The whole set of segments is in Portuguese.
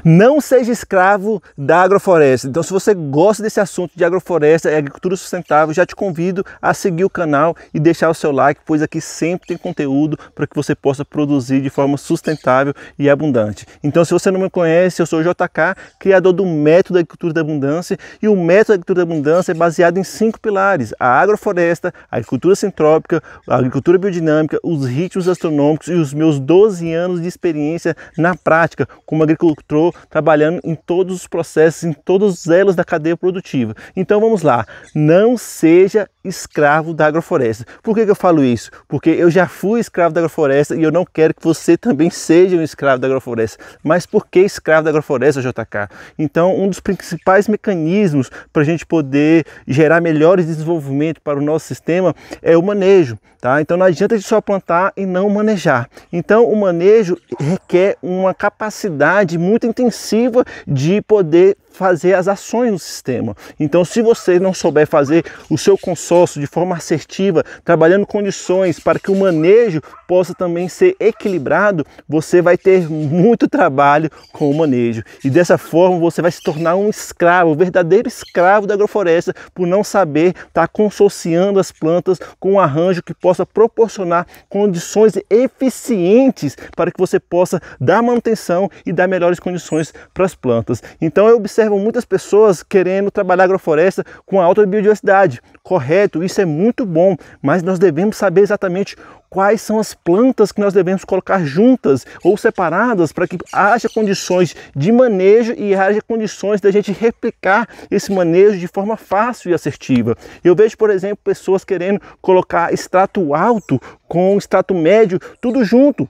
Não seja escravo da agrofloresta. Então, se você gosta desse assunto de agrofloresta e agricultura sustentável, já te convido a seguir o canal e deixar o seu like, pois aqui sempre tem conteúdo para que você possa produzir de forma sustentável e abundante. Então, se você não me conhece, eu sou o JK, criador do Método da Agricultura da Abundância, e o Método da Agricultura da Abundância é baseado em 5 pilares: a agrofloresta, a agricultura sintrópica, a agricultura biodinâmica, os ritmos astronômicos e os meus 12 anos de experiência na prática como agricultor, trabalhando em todos os processos, em todos os elos da cadeia produtiva. Então vamos lá, não seja escravo da agrofloresta. Por que eu falo isso? Porque eu já fui escravo da agrofloresta e eu não quero que você também seja um escravo da agrofloresta. Mas por que escravo da agrofloresta, JK? Então, um dos principais mecanismos para a gente poder gerar melhores desenvolvimento para o nosso sistema é o manejo, tá? Então não adianta só plantar e não manejar. Então o manejo requer uma capacidade muito intensiva de poder fazer as ações no sistema. Então, se você não souber fazer o seu consórcio de forma assertiva, trabalhando condições para que o manejo possa também ser equilibrado, você vai ter muito trabalho com o manejo. E dessa forma você vai se tornar um escravo, um verdadeiro escravo da agrofloresta, por não saber estar consorciando as plantas com um arranjo que possa proporcionar condições eficientes para que você possa dar manutenção e dar melhores condições para as plantas. Então eu observo muitas pessoas querendo trabalhar agrofloresta com alta biodiversidade. Correto, isso é muito bom, mas nós devemos saber exatamente quais são as plantas que nós devemos colocar juntas ou separadas para que haja condições de manejo e haja condições da gente replicar esse manejo de forma fácil e assertiva. Eu vejo, por exemplo, pessoas querendo colocar extrato alto com extrato médio, tudo junto,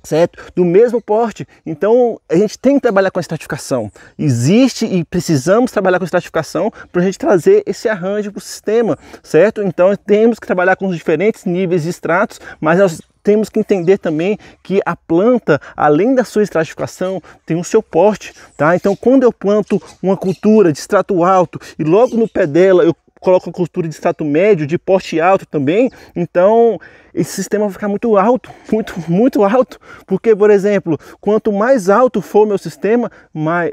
certo? Do mesmo porte. Então a gente tem que trabalhar com a estratificação. Existe e precisamos trabalhar com a estratificação para a gente trazer esse arranjo para o sistema, certo? Então temos que trabalhar com os diferentes níveis de extratos, mas nós temos que entender também que a planta, além da sua estratificação, tem o seu porte, tá? Então quando eu planto uma cultura de extrato alto e logo no pé dela eu coloco a cultura de extrato médio, de porte alto também, então esse sistema vai ficar muito alto, muito alto, porque, por exemplo, quanto mais alto for o meu sistema,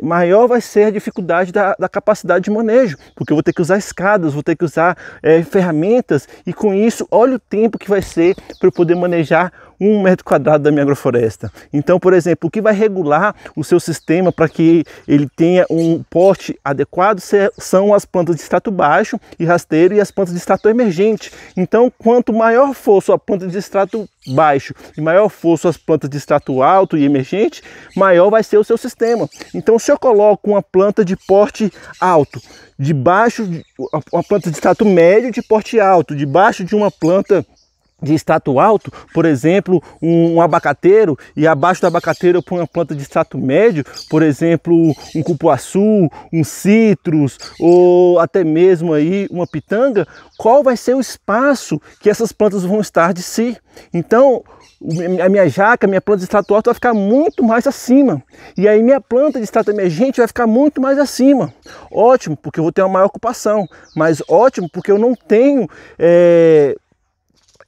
maior vai ser a dificuldade da capacidade de manejo, porque eu vou ter que usar escadas, vou ter que usar ferramentas, e com isso, olha o tempo que vai ser para eu poder manejar 1 metro quadrado da minha agrofloresta. Então, por exemplo, o que vai regular o seu sistema para que ele tenha um porte adequado são as plantas de extrato baixo e rasteiro e as plantas de extrato emergente. Então, quanto maior for sua planta de extrato baixo e maior for suas plantas de extrato alto e emergente, maior vai ser o seu sistema. Então, se eu coloco uma planta de porte alto, debaixo de uma planta de extrato médio de porte alto, debaixo de uma planta de extrato alto, por exemplo, um abacateiro, e abaixo do abacateiro eu ponho uma planta de extrato médio, por exemplo, um cupuaçu, um citrus, ou até mesmo aí uma pitanga, qual vai ser o espaço que essas plantas vão estar de si? Então, a minha jaca, minha planta de extrato alto vai ficar muito mais acima. E aí minha planta de extrato emergente vai ficar muito mais acima. Ótimo, porque eu vou ter uma maior ocupação, mas ótimo porque eu não tenho...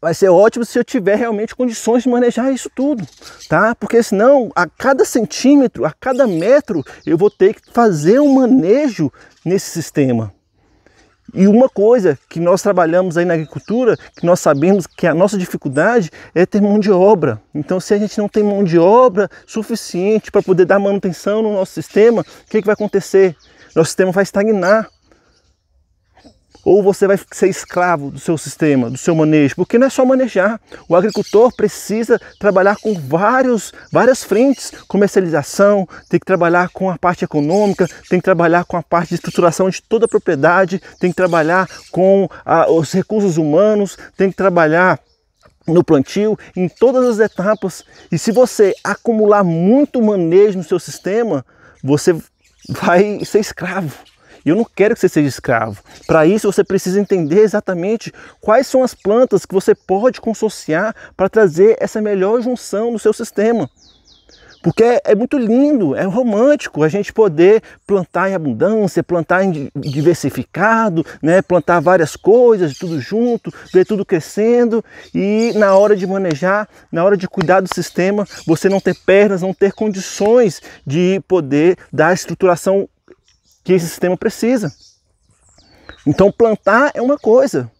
Vai ser ótimo se eu tiver realmente condições de manejar isso tudo, tá? Porque senão, a cada centímetro, a cada metro, eu vou ter que fazer um manejo nesse sistema. E uma coisa que nós trabalhamos aí na agricultura, que nós sabemos que a nossa dificuldade é ter mão de obra. Então, se a gente não tem mão de obra suficiente para poder dar manutenção no nosso sistema, o que vai acontecer? Nosso sistema vai estagnar. Ou você vai ser escravo do seu sistema, do seu manejo, porque não é só manejar. O agricultor precisa trabalhar com várias frentes, comercialização, tem que trabalhar com a parte econômica, tem que trabalhar com a parte de estruturação de toda a propriedade, tem que trabalhar com os recursos humanos, tem que trabalhar no plantio, em todas as etapas. E se você acumular muito manejo no seu sistema, você vai ser escravo. E eu não quero que você seja escravo. Para isso você precisa entender exatamente quais são as plantas que você pode consorciar para trazer essa melhor junção no seu sistema. Porque é muito lindo, é romântico a gente poder plantar em abundância, plantar em diversificado, né? Plantar várias coisas, tudo junto, ver tudo crescendo e na hora de manejar, na hora de cuidar do sistema, você não ter pernas, não ter condições de poder dar a estruturação que esse sistema precisa. Então plantar é uma coisa,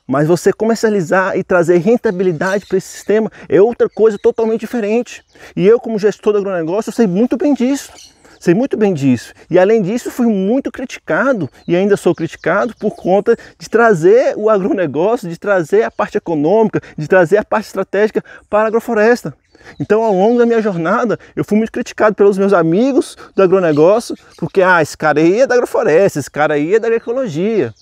mas você comercializar e trazer rentabilidade para esse sistema é outra coisa totalmente diferente. E eu, como gestor do agronegócio, eu sei muito bem disso. Sei muito bem disso. E além disso, fui muito criticado, e ainda sou criticado, por conta de trazer o agronegócio, de trazer a parte econômica, de trazer a parte estratégica para a agrofloresta. Então, ao longo da minha jornada, eu fui muito criticado pelos meus amigos do agronegócio, porque, esse cara aí é da agrofloresta, esse cara aí é da agroecologia.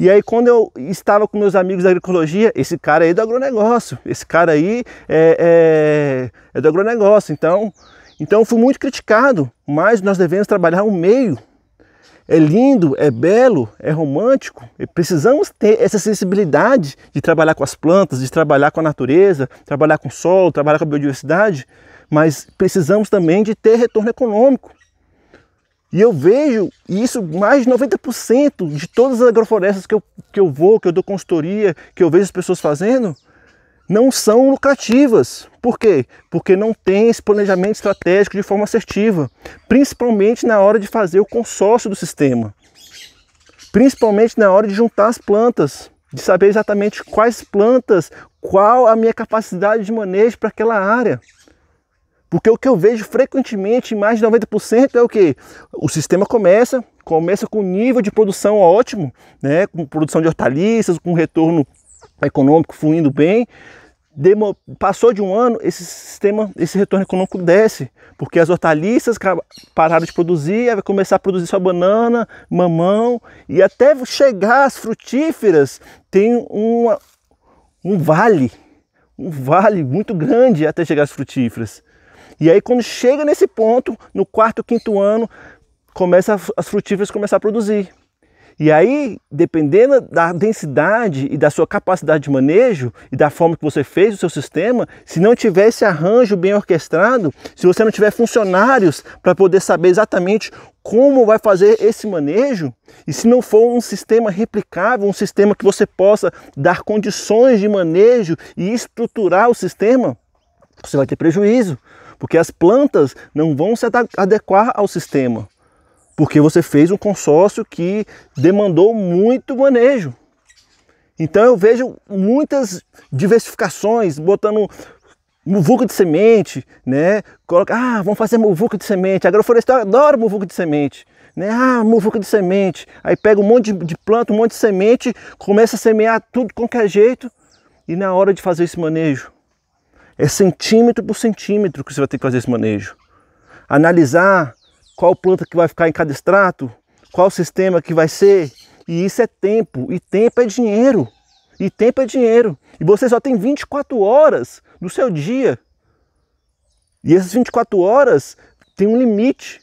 E aí, quando eu estava com meus amigos da agroecologia, esse cara aí é do agronegócio, esse cara aí é do agronegócio. Então fui muito criticado, mas nós devemos trabalhar o meio. É lindo, é belo, é romântico, e precisamos ter essa sensibilidade de trabalhar com as plantas, de trabalhar com a natureza, trabalhar com o solo, trabalhar com a biodiversidade, mas precisamos também de ter retorno econômico. E eu vejo isso, mais de 90% de todas as agroflorestas que eu dou consultoria, que eu vejo as pessoas fazendo, não são lucrativas. Por quê? Porque não tem esse planejamento estratégico de forma assertiva, principalmente na hora de fazer o consórcio do sistema, principalmente na hora de juntar as plantas, de saber exatamente quais plantas, qual a minha capacidade de manejo para aquela área. Porque o que eu vejo frequentemente, mais de 90%, é o quê? O sistema começa com nível de produção ótimo, né? Com produção de hortaliças, com retorno econômico fluindo bem. Passou de um ano, esse retorno econômico desce, porque as hortaliças pararam de produzir, aí vai começar a produzir só banana, mamão, e até chegar às frutíferas tem um vale muito grande até chegar às frutíferas. E aí, quando chega nesse ponto, no quarto, quinto ano, as frutíferas começam a produzir. E aí, dependendo da densidade e da sua capacidade de manejo e da forma que você fez o seu sistema, se não tiver esse arranjo bem orquestrado, se você não tiver funcionários para poder saber exatamente como vai fazer esse manejo, e se não for um sistema replicável, um sistema que você possa dar condições de manejo e estruturar o sistema, você vai ter prejuízo. Porque as plantas não vão se adequar ao sistema, porque você fez um consórcio que demandou muito manejo. Então eu vejo muitas diversificações, botando muvuca de semente, né? Vamos fazer muvuca de semente. A agrofloresta adora muvuca de semente, né? Muvuca de semente. Aí pega um monte de planta, um monte de semente, começa a semear tudo de qualquer jeito, e na hora de fazer esse manejo, é centímetro por centímetro que você vai ter que fazer esse manejo. Analisar qual planta que vai ficar em cada extrato, qual sistema que vai ser. E isso é tempo. E tempo é dinheiro. E tempo é dinheiro. E você só tem 24 horas do seu dia. E essas 24 horas tem um limite.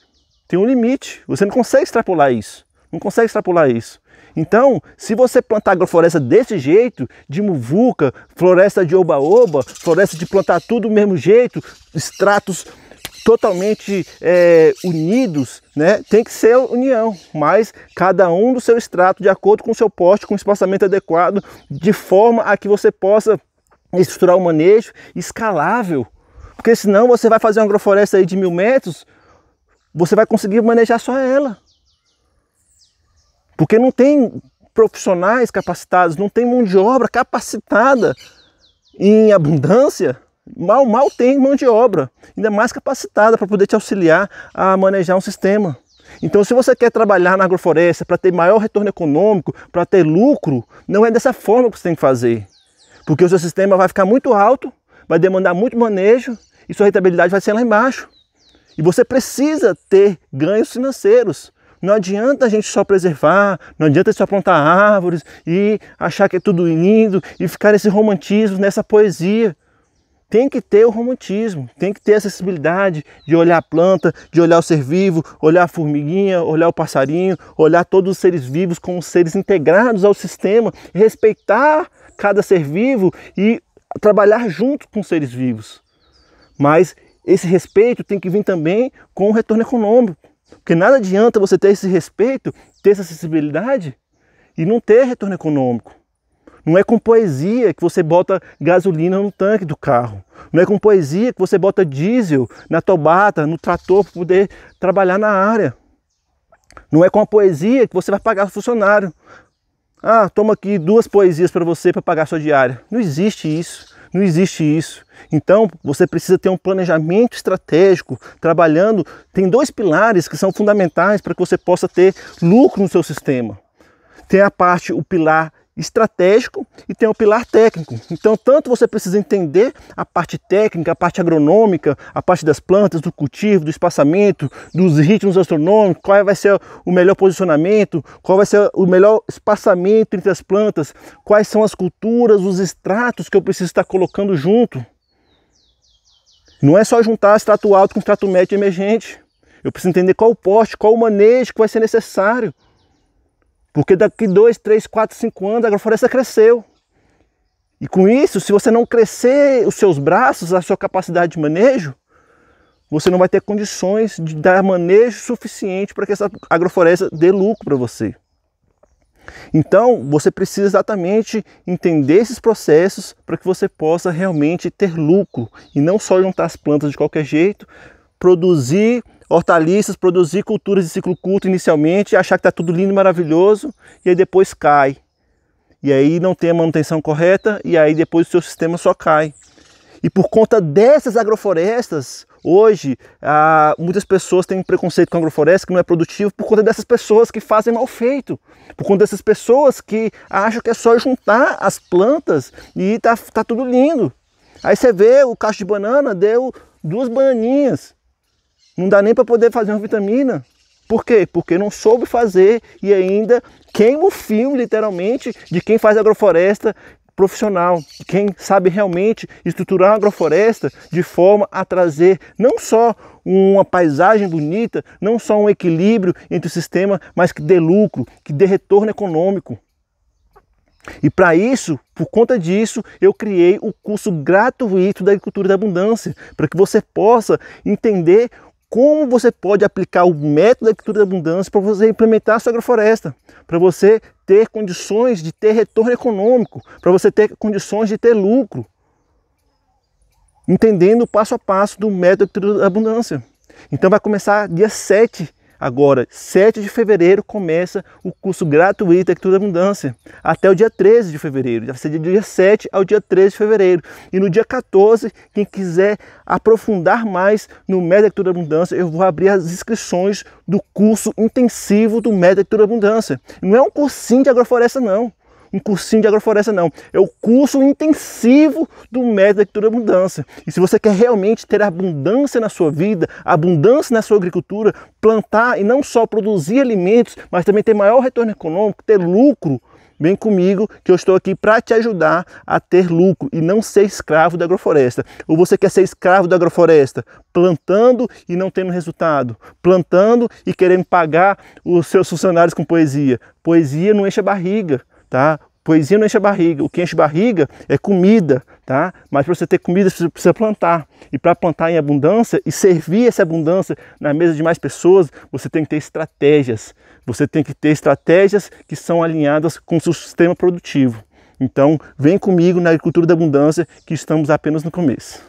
Tem um limite. Você não consegue extrapolar isso. Não consegue extrapolar isso. Então, se você plantar agrofloresta desse jeito, de muvuca, floresta de oba-oba, floresta de plantar tudo do mesmo jeito, estratos totalmente unidos, né? Tem que ser união, mas cada um do seu extrato, de acordo com o seu poste, com o espaçamento adequado, de forma a que você possa estruturar o manejo escalável. Porque senão você vai fazer uma agrofloresta aí de 1000 metros, você vai conseguir manejar só ela. Porque não tem profissionais capacitados, não tem mão de obra capacitada em abundância. Mal tem mão de obra, ainda mais capacitada para poder te auxiliar a manejar um sistema. Então, se você quer trabalhar na agrofloresta para ter maior retorno econômico, para ter lucro, não é dessa forma que você tem que fazer. Porque o seu sistema vai ficar muito alto, vai demandar muito manejo e sua rentabilidade vai ser lá embaixo. E você precisa ter ganhos financeiros. Não adianta a gente só preservar, não adianta só plantar árvores e achar que é tudo lindo e ficar nesse romantismo, nessa poesia. Tem que ter o romantismo, tem que ter a acessibilidade de olhar a planta, de olhar o ser vivo, olhar a formiguinha, olhar o passarinho, olhar todos os seres vivos como seres integrados ao sistema, respeitar cada ser vivo e trabalhar junto com os seres vivos. Mas esse respeito tem que vir também com o retorno econômico. Porque nada adianta você ter esse respeito, ter essa acessibilidade e não ter retorno econômico. Não é com poesia que você bota gasolina no tanque do carro. Não é com poesia que você bota diesel na tobata, no trator para poder trabalhar na área. Não é com a poesia que você vai pagar o funcionário. Ah, toma aqui 2 poesias para você para pagar a sua diária. Não existe isso. Não existe isso. Então, você precisa ter um planejamento estratégico, trabalhando. Tem 2 pilares que são fundamentais para que você possa ter lucro no seu sistema. Tem o pilar estratégico e tem o pilar técnico. Então, tanto você precisa entender a parte técnica, a parte agronômica, a parte das plantas, do cultivo, do espaçamento, dos ritmos astronômicos, qual vai ser o melhor posicionamento, qual vai ser o melhor espaçamento entre as plantas, quais são as culturas, os extratos que eu preciso estar colocando junto. Não é só juntar extrato alto com extrato médio emergente. Eu preciso entender qual o porte, qual o manejo que vai ser necessário. Porque daqui 2, 3, 4, 5 anos a agrofloresta cresceu. E com isso, se você não crescer os seus braços, a sua capacidade de manejo, você não vai ter condições de dar manejo suficiente para que essa agrofloresta dê lucro para você. Então, você precisa exatamente entender esses processos para que você possa realmente ter lucro. E não só juntar as plantas de qualquer jeito, produzir hortaliças, produzir culturas de ciclo curto inicialmente, achar que está tudo lindo e maravilhoso, e aí depois cai. E aí não tem a manutenção correta, e aí depois o seu sistema só cai. E por conta dessas agroflorestas, hoje, muitas pessoas têm preconceito com a agrofloresta, que não é produtivo, por conta dessas pessoas que fazem mal feito. Por conta dessas pessoas que acham que é só juntar as plantas e tá tudo lindo. Aí você vê o cacho de banana, deu 2 bananinhas. Não dá nem para poder fazer uma vitamina. Por quê? Porque não soube fazer e ainda queima o filme, literalmente, de quem faz agrofloresta profissional, quem sabe realmente estruturar uma agrofloresta de forma a trazer não só uma paisagem bonita, não só um equilíbrio entre o sistema, mas que dê lucro, que dê retorno econômico. E para isso, por conta disso, eu criei o curso gratuito da Agricultura da Abundância, para que você possa entender como você pode aplicar o método da Agricultura da Abundância para você implementar a sua agrofloresta, para você ter condições de ter retorno econômico, para você ter condições de ter lucro, entendendo o passo a passo do método da Agricultura da Abundância. Então vai começar dia 7 agora, 7 de fevereiro, começa o curso gratuito da Agricultura da Abundância, até o dia 13 de fevereiro, vai ser do dia 7 ao dia 13 de fevereiro. E no dia 14, quem quiser aprofundar mais no método da Agricultura da Abundância, eu vou abrir as inscrições do curso intensivo do método da Agricultura da Abundância. Não é um cursinho de agrofloresta, não. Um cursinho de agrofloresta não, é o curso intensivo do método da Agricultura da Abundância. E se você quer realmente ter abundância na sua vida, abundância na sua agricultura, plantar e não só produzir alimentos, mas também ter maior retorno econômico, ter lucro, vem comigo que eu estou aqui para te ajudar a ter lucro e não ser escravo da agrofloresta. Ou você quer ser escravo da agrofloresta, plantando e não tendo resultado, plantando e querendo pagar os seus funcionários com poesia. Poesia não enche a barriga. Tá? Poesia não enche a barriga, o que enche a barriga é comida, tá? Mas para você ter comida você precisa plantar, e para plantar em abundância e servir essa abundância na mesa de mais pessoas, você tem que ter estratégias, que são alinhadas com o seu sistema produtivo. Então vem comigo na Agricultura da Abundância, que estamos apenas no começo.